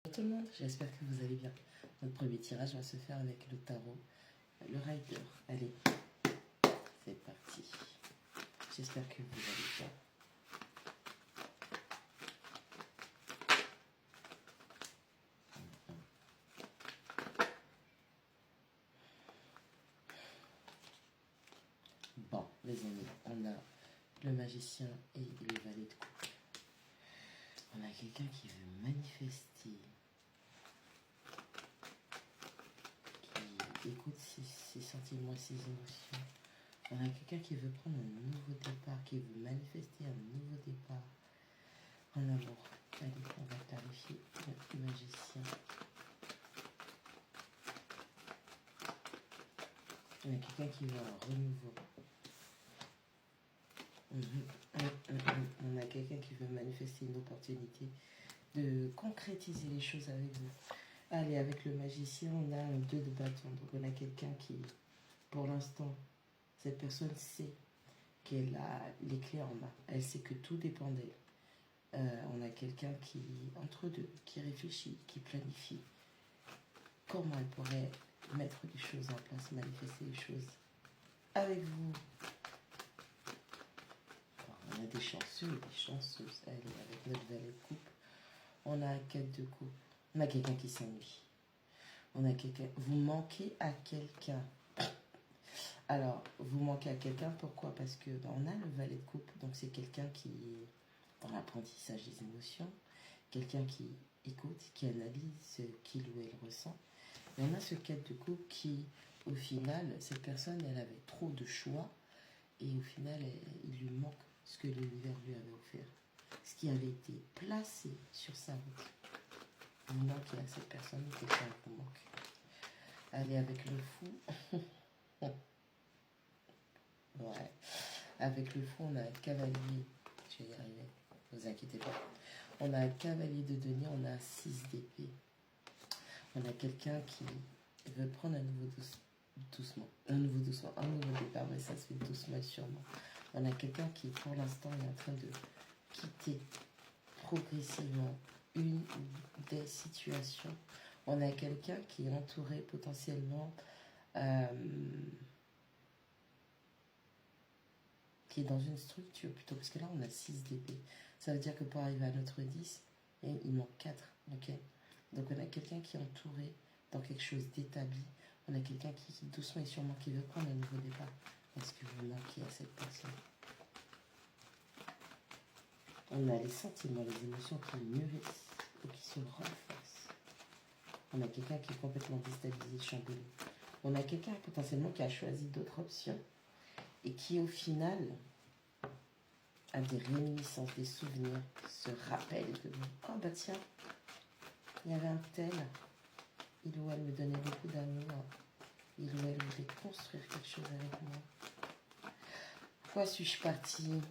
Bonjour tout le monde, j'espère que vous allez bien. Notre premier tirage va se faire avec le tarot, le Rider. Allez, c'est parti. J'espère que vous allez bien. Bon, les amis, on a le magicien et le valet de coupe. On a quelqu'un qui veut manifester, qui écoute ses sentiments et ses émotions. On a quelqu'un qui veut prendre un nouveau départ, qui veut manifester un nouveau départ en amour. Allez, on va clarifier le magicien. On a quelqu'un qui veut un renouveau. On a quelqu'un qui veut manifester une opportunité de concrétiser les choses avec vous. Allez, avec le magicien, on a un 2 de bâton. Donc on a quelqu'un qui, pour l'instant, cette personne sait qu'elle a les clés en main. Elle sait que tout dépend d'elle. On a quelqu'un qui, entre deux, qui réfléchit, qui planifie. Comment elle pourrait mettre les choses en place, manifester les choses avec vous. On a des chanceux et des chanceuses. Allez, avec notre valet de coupe, on a un 4 de coupe. On a quelqu'un qui s'ennuie. On a quelqu'un. Vous manquez à quelqu'un. Alors, vous manquez à quelqu'un, pourquoi? Parce que on a le valet de coupe, donc c'est quelqu'un qui est dans l'apprentissage des émotions, quelqu'un qui écoute, qui analyse ce qu'il ou elle ressent. Et on a ce 4 de coupe qui, au final, cette personne, elle avait trop de choix, et au final, il lui manque ce que l'univers lui avait offert, ce qui avait été placé sur sa route. Vous manquez à cette personne, quelqu'un vous manque. Allez, avec le fou. Ouais. Avec le fou, on a un cavalier. Je vais y arriver, ne vous inquiétez pas. On a un cavalier de denier, on a un 6 d'épée. On a quelqu'un qui veut prendre un nouveau un nouveau départ, mais ça se fait doucement et sûrement. On a quelqu'un qui, pour l'instant, est en train de quitter progressivement une ou des situations. On a quelqu'un qui est entouré potentiellement, qui est dans une structure plutôt, parce que là, on a 6 d'épée. Ça veut dire que pour arriver à notre 10, il manque 4. Okay, donc, on a quelqu'un qui est entouré dans quelque chose d'établi. On a quelqu'un qui, doucement et sûrement, qui veut prendre un nouveau départ. Est-ce que vous manquez à cette personne? On a les sentiments, les émotions qui mûrissent ou qui se renforcent. On a quelqu'un qui est complètement déstabilisé, chamboulé. On a quelqu'un potentiellement qui a choisi d'autres options et qui, au final, a des réminiscences, des souvenirs, se rappelle de vous. Oh bah tiens, il y avait un tel, il ou elle me donnait beaucoup d'amour, il ou elle voulait construire quelque chose avec moi. Pourquoi suis-je partie?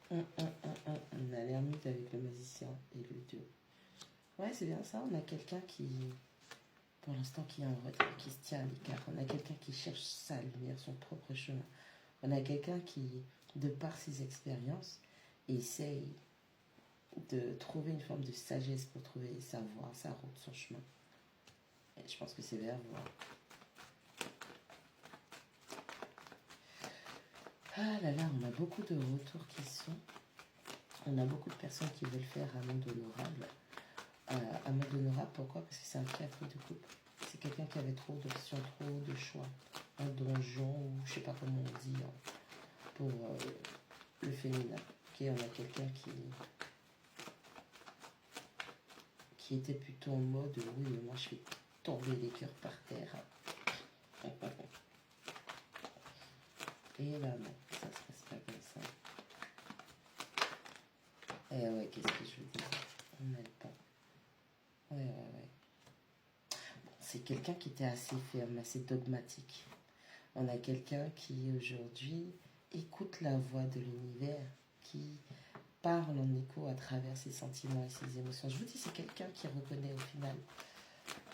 On a l'ermite avec le magicien et le 2. Ouais, c'est bien ça. On a quelqu'un qui, pour l'instant, qui est en retrait, qui se tient à l'écart. On a quelqu'un qui cherche sa lumière, son propre chemin. On a quelqu'un qui, de par ses expériences, essaye de trouver une forme de sagesse pour trouver sa voie, sa route, son chemin. Et je pense que c'est vers vous. Ah là là, on a beaucoup de retours qui sont. On a beaucoup de personnes qui veulent faire amende honorable. Amende honorable, pourquoi? Parce que c'est un 4 de coupe. C'est quelqu'un qui avait trop d'options, trop de choix. Un donjon, ou je sais pas comment on dit, hein, pour le féminin. Ok, on a quelqu'un qui était plutôt en mode, oui, mais moi je fais tomber les cœurs par terre. Et là, non, ça se passe pas comme ça. Eh ouais, qu'est-ce que je veux dire? On n'a pas. Ouais. Bon, c'est quelqu'un qui était assez ferme, assez dogmatique. On a quelqu'un qui, aujourd'hui, écoute la voix de l'univers, qui parle en écho à travers ses sentiments et ses émotions. Je vous dis, c'est quelqu'un qui reconnaît au final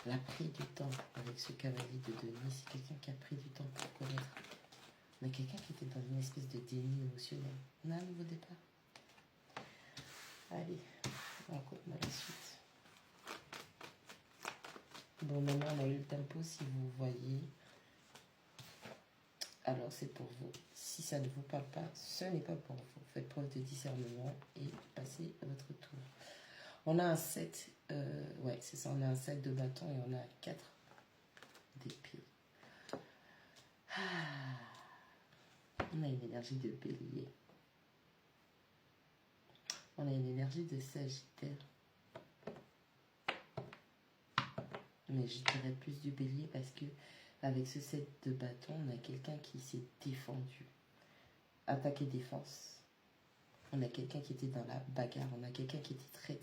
l'a pris du temps avec ce cavalier de Denis. C'est quelqu'un qui a pris du temps pour connaître On a quelqu'un qui était dans une espèce de déni émotionnel. On a un nouveau départ. Allez, raconte-moi la suite. Bon, maintenant, on a eu le tempo, si vous voyez. Alors, c'est pour vous. Si ça ne vous parle pas, ce n'est pas pour vous. Faites preuve de discernement et passez votre tour. On a un 7, ouais, c'est ça, on a un 7 de bâton et on a 4 d'épée. On a une énergie de bélier. On a une énergie de sagittaire. Mais je dirais plus du bélier parce que avec ce 7 de bâton, on a quelqu'un qui s'est défendu. Attaque et défense. On a quelqu'un qui était dans la bagarre. On a quelqu'un qui était très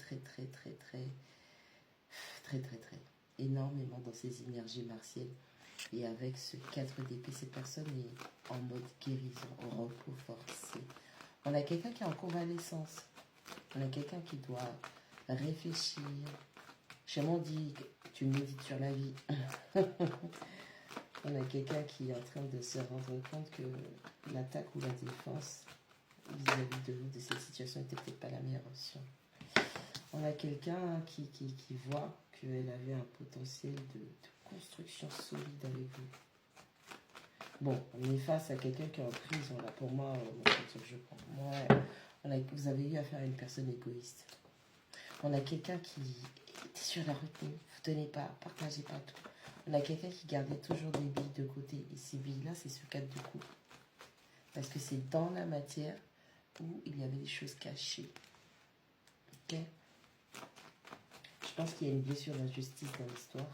énormément dans ses énergies martiales. Et avec ce 4 d'épée, cette personne est en mode guérison, repos forcé. On a quelqu'un qui est en convalescence. On a quelqu'un qui doit réfléchir. Chez moi, on dit tu médites sur la vie. On a quelqu'un qui est en train de se rendre compte que l'attaque ou la défense vis-à-vis de vous, de cette situation, n'était peut-être pas la meilleure option. On a quelqu'un qui voit qu'elle avait un potentiel de construction solide avec vous. Bon, on est face à quelqu'un qui est en prison, là, pour moi, je prends. Vous avez eu affaire à une personne égoïste. On a quelqu'un qui était sur la retenue, vous tenez pas, partagez pas tout. On a quelqu'un qui gardait toujours des billes de côté, et ces billes-là, c'est ce 4 de coupe. Parce que c'est dans la matière où il y avait des choses cachées. Ok? Je pense qu'il y a une blessure d'injustice dans l'histoire.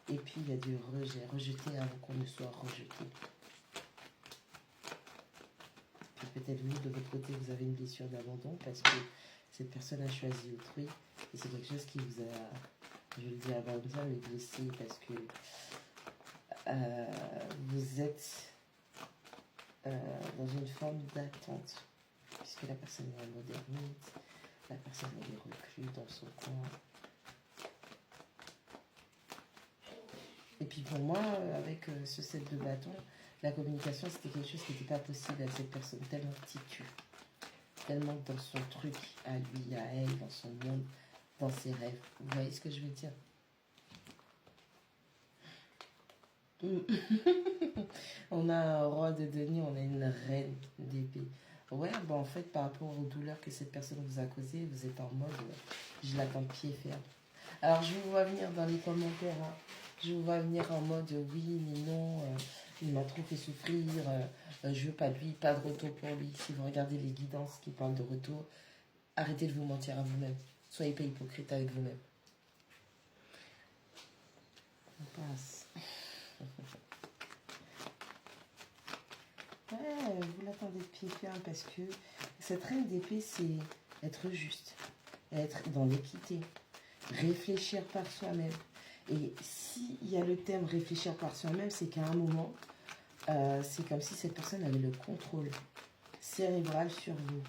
Et puis il y a du rejet, rejeter avant qu'on ne soit rejeté. Puis peut-être vous, de votre côté, vous avez une blessure d'abandon parce que cette personne a choisi autrui. Et c'est quelque chose qui vous a, je le dis avant ça, mais blessé parce que vous êtes dans une forme d'attente. Puisque la personne est en mode ermite, la personne est recluse dans son coin. Et puis pour moi, avec ce set de bâtons, la communication, c'était quelque chose qui n'était pas possible avec cette personne, tellement têtue, tellement dans son truc, à lui, à elle, dans son monde, dans ses rêves. Vous voyez ce que je veux dire? On a un roi de denier, on a une reine d'épée. Ouais, bah en fait, par rapport aux douleurs que cette personne vous a causées, vous êtes en mode, je l'attends de pied ferme. Alors, je vous vois venir dans les commentaires, hein. Je vous vois venir en mode, oui, mais non, il m'a trop fait souffrir, je veux pas de lui, pas de retour pour lui. Si vous regardez les guidances qui parlent de retour, arrêtez de vous mentir à vous-même. Soyez pas hypocrite avec vous-même. On passe. Ouais, vous l'attendez de pied ferme parce que cette reine d'épée, c'est être juste, être dans l'équité, réfléchir par soi-même. Et s'il y a le thème réfléchir par soi-même, c'est qu'à un moment, c'est comme si cette personne avait le contrôle cérébral sur vous.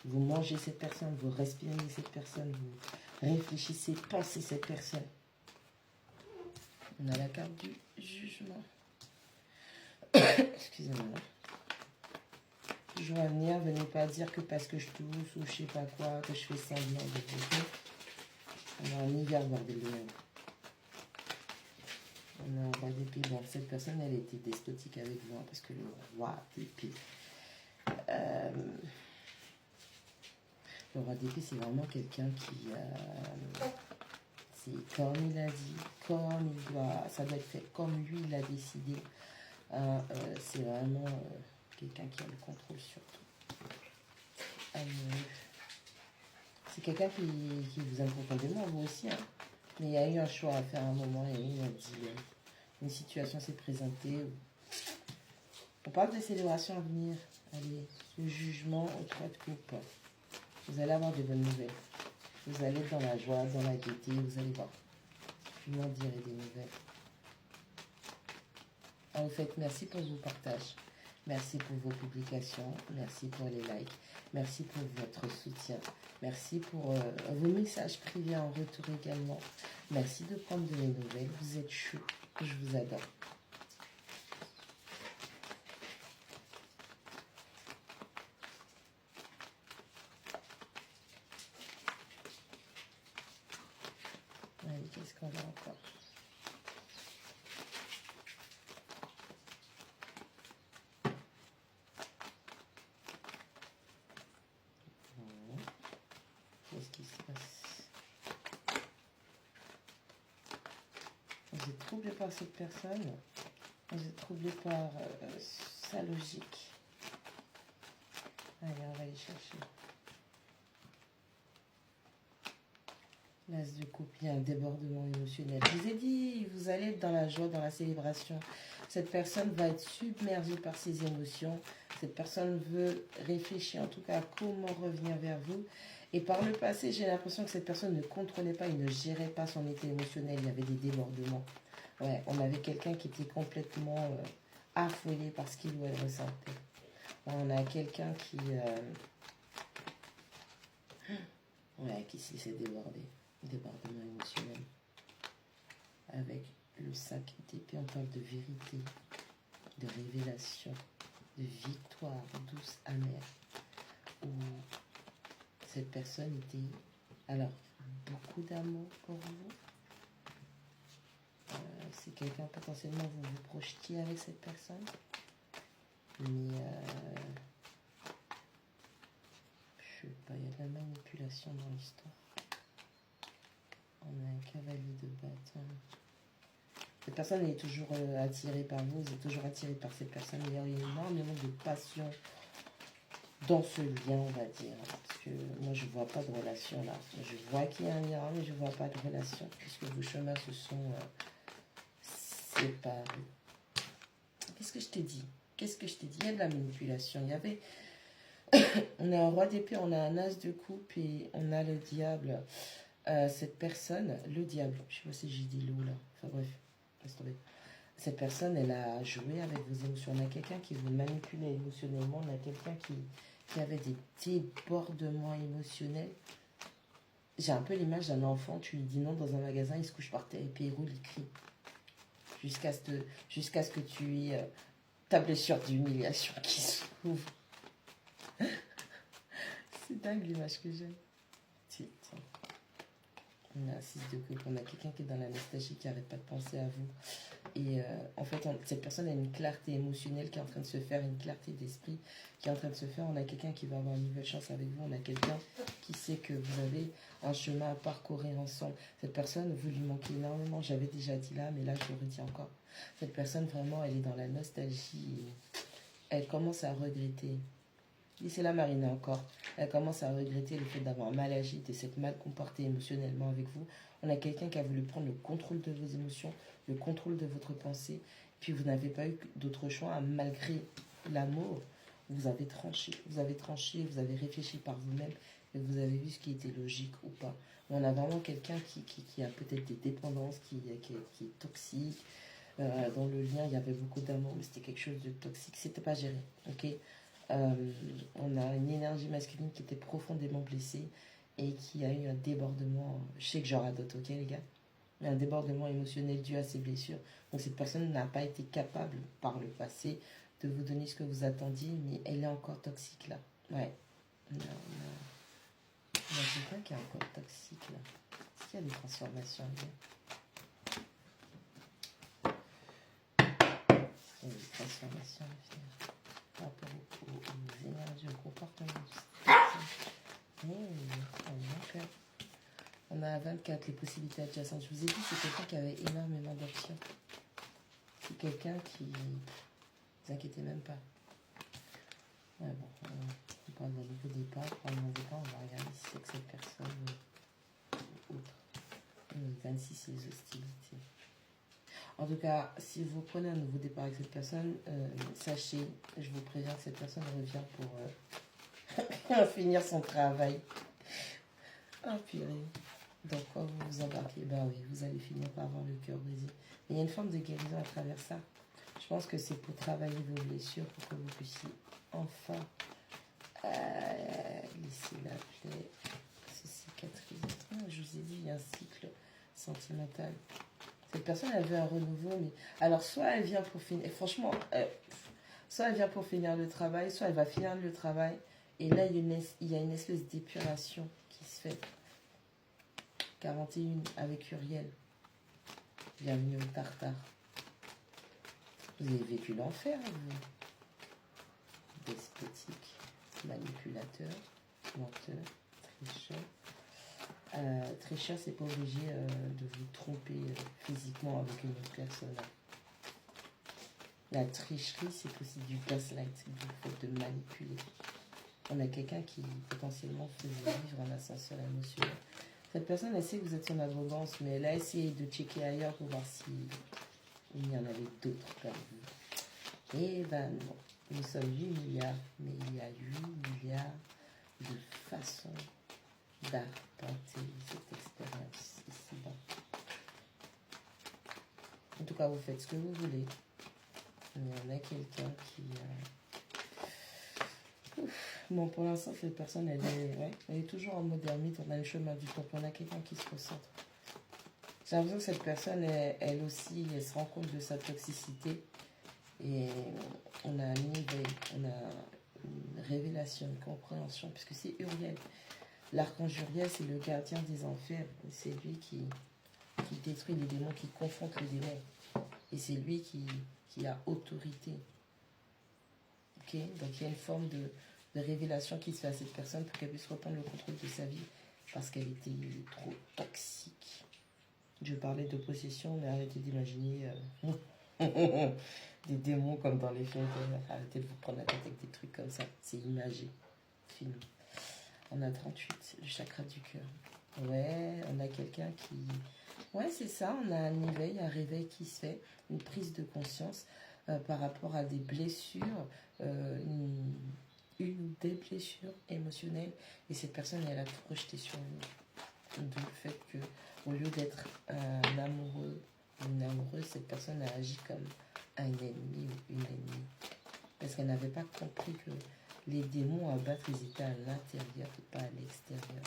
Vous mangez cette personne, vous respirez cette personne, vous réfléchissez, pensez cette personne. On a la carte du jugement. Excusez-moi. Jour à venir, venez pas dire que parce que je tousse ou je sais pas quoi, que je fais semblant de toucher. On a un hiver, bordel de merde. On a un roi d'épée. Bon, cette personne, elle était despotique avec vous, hein, parce que le roi d'épée. Le roi d'épée, c'est vraiment quelqu'un qui... c'est comme il a dit, comme il doit... Ça doit être fait comme lui, il a décidé. C'est vraiment quelqu'un qui a le contrôle sur tout. C'est quelqu'un qui vous aime profondément, vous aussi. Hein. Mais il y a eu un choix à faire à un moment et il a dit une situation s'est présentée. On parle de célébration à venir. Allez, le jugement au 3 de coupe. Vous allez avoir de bonnes nouvelles. Vous allez être dans la joie, dans la gaieté, vous allez voir. Je m'en dirai des nouvelles. En fait, merci pour vos partages. Merci pour vos publications. Merci pour les likes. Merci pour votre soutien. Merci pour vos messages privés en retour également. Merci de prendre de mes nouvelles. Vous êtes chou. Je vous adore. font là encore? Qu'est-ce qui se passe? Vous êtes troublé par cette personne. Vous êtes troublé par sa logique. Allez, on va aller chercher. L'as de coupe, il y a un débordement émotionnel. Je vous ai dit, vous allez être dans la joie, dans la célébration. Cette personne va être submergée par ses émotions. Cette personne veut réfléchir en tout cas à comment revenir vers vous. Et par le passé, j'ai l'impression que cette personne ne contrôlait pas, il ne gérait pas son état émotionnel. Il y avait des débordements. Ouais, on avait quelqu'un qui était complètement affolé par ce qu'il ou elle ressentait. On a quelqu'un qui se laissait déborder. Débordement émotionnel. Avec le 5 d'épée, on parle de vérité, de révélation, de victoire douce, amère. Où cette personne était, alors, beaucoup d'amour pour vous. C'est quelqu'un, potentiellement, vous vous projetiez avec cette personne. Mais, je sais pas, il y a de la manipulation dans l'histoire. On a un cavalier de bâton. Cette personne est toujours attirée par vous, vous êtes toujours attiré par cette personne. Il y a énormément de passion dans ce lien, on va dire. Parce que moi, je ne vois pas de relation là. Je vois qu'il y a un lien, mais je ne vois pas de relation. Puisque vos chemins se sont séparés. Qu'est-ce que je t'ai dit? Qu'est-ce que je t'ai dit? Il y a de la manipulation. Il y avait... on a un roi d'épée, on a un as de coupe et on a le diable. Cette personne, le diable, je sais pas si j'ai dit loup là. Enfin bref, laisse tomber. Cette personne, elle a joué avec vos émotions. On a quelqu'un qui vous manipulait émotionnellement. On a quelqu'un qui avait des débordements émotionnels. J'ai un peu l'image d'un enfant. Tu lui dis non dans un magasin, il se couche par terre et puis il roule, il crie. Jusqu'à ce que tu aies ta blessure d'humiliation qui s'ouvre. C'est dingue l'image que j'ai. Tiens. On a 6 de coupe, on a quelqu'un qui est dans l'anesthésie, qui n'arrête pas de penser à vous. Et en fait, cette personne a une clarté émotionnelle qui est en train de se faire, une clarté d'esprit qui est en train de se faire. On a quelqu'un qui va avoir une nouvelle chance avec vous. On a quelqu'un qui sait que vous avez un chemin à parcourir ensemble. Cette personne, vous lui manquez énormément. J'avais déjà dit là, mais là, je le redis encore. Cette personne, vraiment, elle est dans la nostalgie. Et elle commence à regretter. Et c'est la Marina encore. Elle commence à regretter le fait d'avoir mal agi, de s'être mal comportée émotionnellement avec vous. On a quelqu'un qui a voulu prendre le contrôle de vos émotions, le contrôle de votre pensée. Puis vous n'avez pas eu d'autre choix, malgré l'amour. Vous avez tranché, vous avez réfléchi par vous-même et vous avez vu ce qui était logique ou pas. On a vraiment quelqu'un qui a peut-être des dépendances, qui est toxique. Dans le lien, il y avait beaucoup d'amour, mais c'était quelque chose de toxique. C'était pas géré, ok? On a une énergie masculine qui était profondément blessée et qui a eu un débordement, je sais que j'en radote, ok les gars, un débordement émotionnel dû à ses blessures. Donc cette personne n'a pas été capable par le passé de vous donner ce que vous attendiez, mais elle est encore toxique là. Ouais. On a quelqu'un qui est encore toxique là. Est-ce qu'il y a des transformations là? Est-ce qu'il y a des transformations à faire par rapport aux énergies, au comportement de cette personne? On a 24, les possibilités adjacentes. Je vous ai dit, c'est quelqu'un qui avait énormément d'options. C'est quelqu'un qui... Ne vous inquiétez même pas. Ouais, bon, on parle d'un nouveau départ. Pendant le départ, on va regarder si c'est que cette personne ou autre. 26, les hostilités. En tout cas, si vous prenez un nouveau départ avec cette personne, sachez, je vous préviens que cette personne revient pour finir son travail. Ah, purée. Dans quoi vous vous embarquez? Ben oui, vous allez finir par avoir le cœur brisé. Mais il y a une forme de guérison à travers ça. Je pense que c'est pour travailler vos blessures, pour que vous puissiez enfin laisser la plaie se cicatriser. Je vous ai dit, il y a un cycle sentimental. Cette personne, elle veut un renouveau, mais... Alors, soit elle vient pour finir... Franchement, soit elle vient pour finir le travail, soit elle va finir le travail. Et là, il y a une espèce d'épuration qui se fait. 41 avec Uriel. Bienvenue au tartare. Vous avez vécu l'enfer, vous. Despotique, manipulateur, menteur, tricheur. Tricheur, c'est pas obligé de vous tromper physiquement avec une autre personne. La tricherie, c'est aussi du gaslight, du fait de manipuler. On a quelqu'un qui potentiellement faisait vivre un ascenseur émotionnel. Cette personne, elle sait que vous êtes son arrogance, mais elle a essayé de checker ailleurs pour voir si il y en avait d'autres comme vous. Et ben non, nous sommes 8 milliards, mais il y a 8 milliards de façons d'arpenter cette expérience ici-bas. En tout cas, vous faites ce que vous voulez. Mais on a quelqu'un qui... Bon, pour l'instant, cette personne, elle est toujours en mode ermite. On a le chemin du temps. On a quelqu'un qui se concentre. J'ai l'impression que cette personne, elle aussi, elle se rend compte de sa toxicité. Et on a un éveil, on a une révélation, une compréhension, puisque c'est Uriel. L'archange Uriel, c'est le gardien des enfers. C'est lui qui détruit les démons, qui confronte les démons. Et c'est lui qui a autorité. Ok. Donc il y a une forme de révélation qui se fait à cette personne pour qu'elle puisse reprendre le contrôle de sa vie parce qu'elle était trop toxique. Je parlais de possession, mais arrêtez d'imaginer des démons comme dans les films. Arrêtez de vous prendre la tête avec des trucs comme ça. C'est imagé. Film. On a 38, le chakra du cœur. Ouais, on a quelqu'un qui... Ouais, c'est ça, on a un éveil, un réveil qui se fait, une prise de conscience par rapport à des blessures, une ou des blessures émotionnelles. Et cette personne, elle a tout rejeté sur nous. D'où le fait que, au lieu d'être un amoureux ou une amoureuse, cette personne a agi comme un ennemi ou une ennemie. Parce qu'elle n'avait pas compris que les démons à battre, ils étaient à l'intérieur et pas à l'extérieur.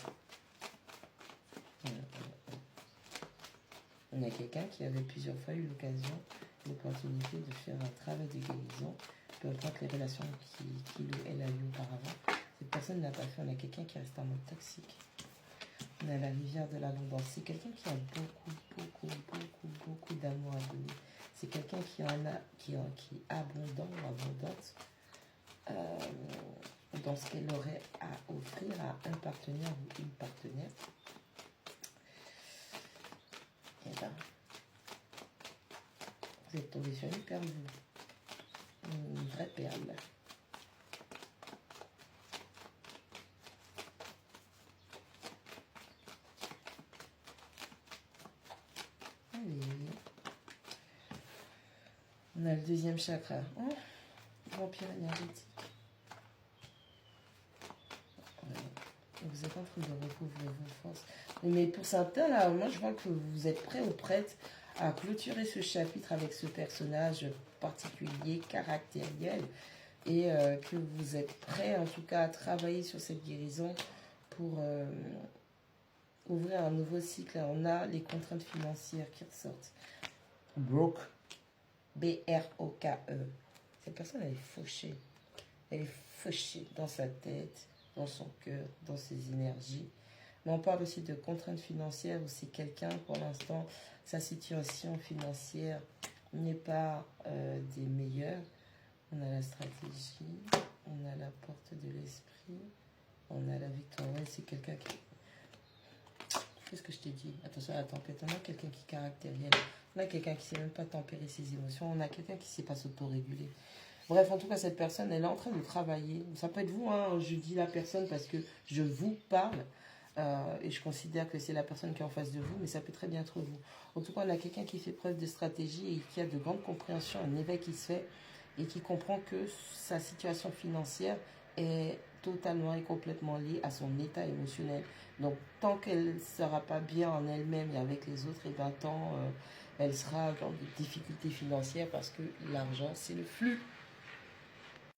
On a quelqu'un qui avait plusieurs fois eu l'occasion, l'opportunité de faire un travail de guérison, peu importe les relations qu'il ou elle a eues auparavant. Cette personne n'a pas fait. On a quelqu'un qui reste en mode toxique. On a la rivière de l'abondance. C'est quelqu'un qui a beaucoup d'amour à donner. C'est quelqu'un qui est abondant ou abondante dans ce qu'elle aurait à offrir à un partenaire ou une partenaire. Et ben, vous êtes tombé sur une perle, une vraie perle. Allez. On a le deuxième chakra. Oh, vampire énergétique. Vous êtes en train de recouvrir vos forces. Mais pour certains, là, moi, je vois que vous êtes prêts ou prêtes à clôturer ce chapitre avec ce personnage particulier, caractériel, et que vous êtes prêts, en tout cas, à travailler sur cette guérison pour ouvrir un nouveau cycle. On a les contraintes financières qui ressortent. Broke. B-R-O-K-E. Cette personne, elle est fauchée. Elle est fauchée dans sa tête, dans son cœur, dans ses énergies. Mais on parle aussi de contraintes financières où c'est quelqu'un, pour l'instant, sa situation financière n'est pas des meilleures. On a la stratégie, on a la porte de l'esprit, on a la victoire. Ouais, c'est quelqu'un qui... Qu'est-ce que je t'ai dit? Attention à la tempête. On a quelqu'un qui est caractériel. On a quelqu'un qui ne sait même pas tempérer ses émotions. On a quelqu'un qui ne sait pas s'autoréguler. Bref, en tout cas, cette personne, elle est en train de travailler. Ça peut être vous, hein. Je dis la personne parce que je vous parle. Et je considère que c'est la personne qui est en face de vous, mais ça peut très bien être vous. En tout cas, on a quelqu'un qui fait preuve de stratégie et qui a de grandes compréhensions, un éveil qui se fait et qui comprend que sa situation financière est totalement et complètement liée à son état émotionnel. Donc, tant qu'elle ne sera pas bien en elle-même et avec les autres, et ben, tant elle sera dans des difficultés financières parce que l'argent, c'est le flux.